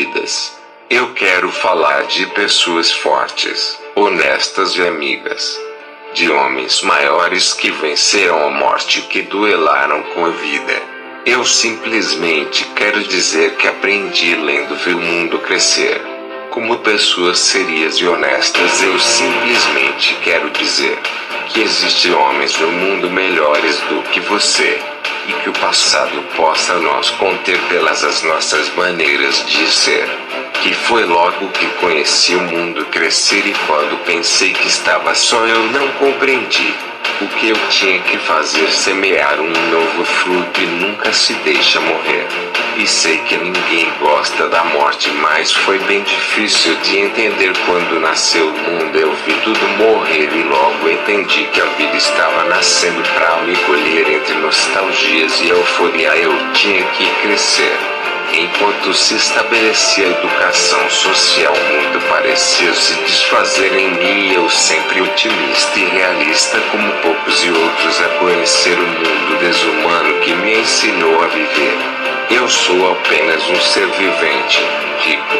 vidas. Eu quero falar de pessoas fortes, honestas e amigas. De homens maiores que venceram a morte, que duelaram com a vida. Eu simplesmente quero dizer que aprendi lendo ver o mundo crescer. Como pessoas serias e honestas, eu simplesmente quero dizer que existem homens no mundo melhores do que você. E que o passado possa nos conter pelas as nossas maneiras de ser. Que foi logo que conheci o mundo crescer e quando pensei que estava só eu não compreendi. O que eu tinha que fazer, semear um novo fruto e nunca se deixa morrer. E sei que ninguém gosta da morte, mas foi bem difícil de entender quando nasceu o mundo. Eu vi tudo morrer e logo entendi que a vida estava nascendo para me colher entre nostalgias e euforia. Eu tinha que crescer. Enquanto se estabelecia a educação social, o mundo parecia se desfazer em mim e eu sempre otimista e realista como poucos e outros a conhecer o mundo desumano que me ensinou a viver. Eu sou apenas um ser vivente, rico,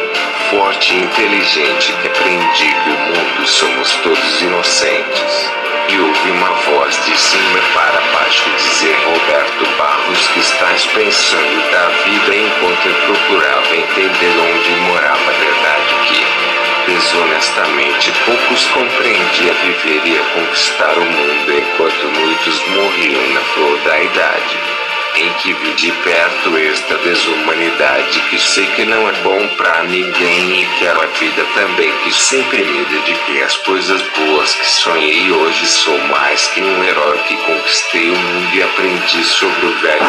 forte e inteligente que aprendi que o mundo somos todos inocentes. E ouvi uma voz de cima para baixo dizer: Roberto Barros, que estás pensando da vida? Enquanto eu procurava entender onde morava a verdade que, desonestamente, poucos compreendiam viver e a conquistar o mundo, enquanto muitos morriam na flor da idade. Em que vi de perto esta desumanidade que sei que não é bom pra ninguém e quero a vida também, que sempre me dediquei às coisas boas que sonhei. Hoje sou mais que um herói que conquistei o mundo e aprendi sobre o velho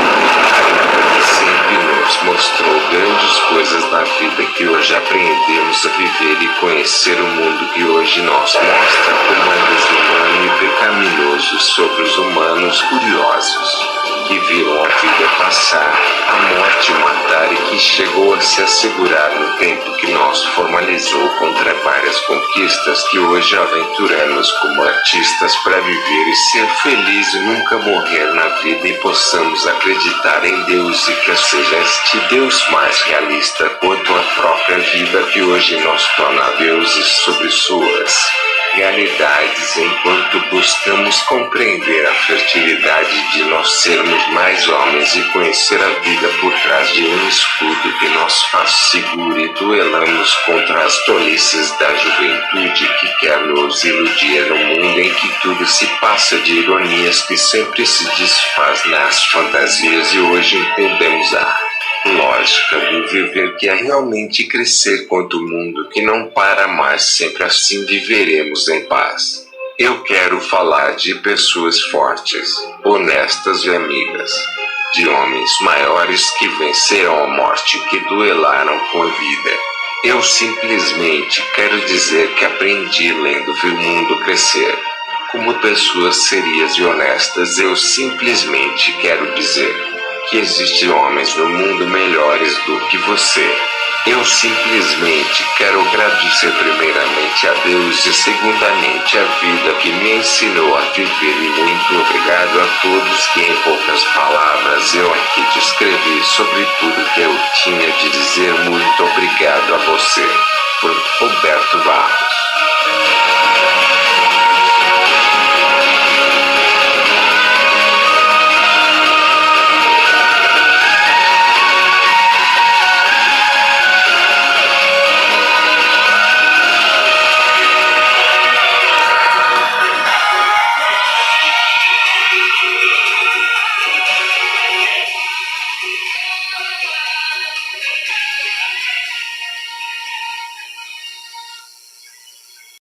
que sempre nos mostrou grandes coisas na vida que hoje aprendemos a viver e conhecer o mundo que hoje nos mostra como é desumano e pecaminoso sobre os humanos curiosos. Que viram a vida passar, a morte matar e que chegou a se assegurar no tempo que nos formalizou contra várias conquistas que hoje aventuramos como artistas para viver e ser feliz e nunca morrer na vida e possamos acreditar em Deus e que seja este Deus mais realista quanto a própria vida que hoje nos torna deuses sobre suas realidades, enquanto buscamos compreender a fertilidade de nós sermos mais homens e conhecer a vida por trás de um escudo que nos faz seguro e duelamos contra as tolices da juventude que quer nos iludir no mundo em que tudo se passa de ironias que sempre se desfaz nas fantasias e hoje entendemos a lógica do viver que é realmente crescer contra o mundo que não para mais, sempre assim viveremos em paz. Eu quero falar de pessoas fortes, honestas e amigas. De homens maiores que venceram a morte, que duelaram com a vida. Eu simplesmente quero dizer que aprendi lendo ver o mundo crescer. Como pessoas serias e honestas, eu simplesmente quero dizer que existem homens no mundo melhores do que você. Eu simplesmente quero agradecer primeiramente a Deus e segundamente a vida que me ensinou a viver e muito obrigado a todos que em poucas palavras eu aqui descrevi sobre tudo que eu tinha de dizer. Muito obrigado.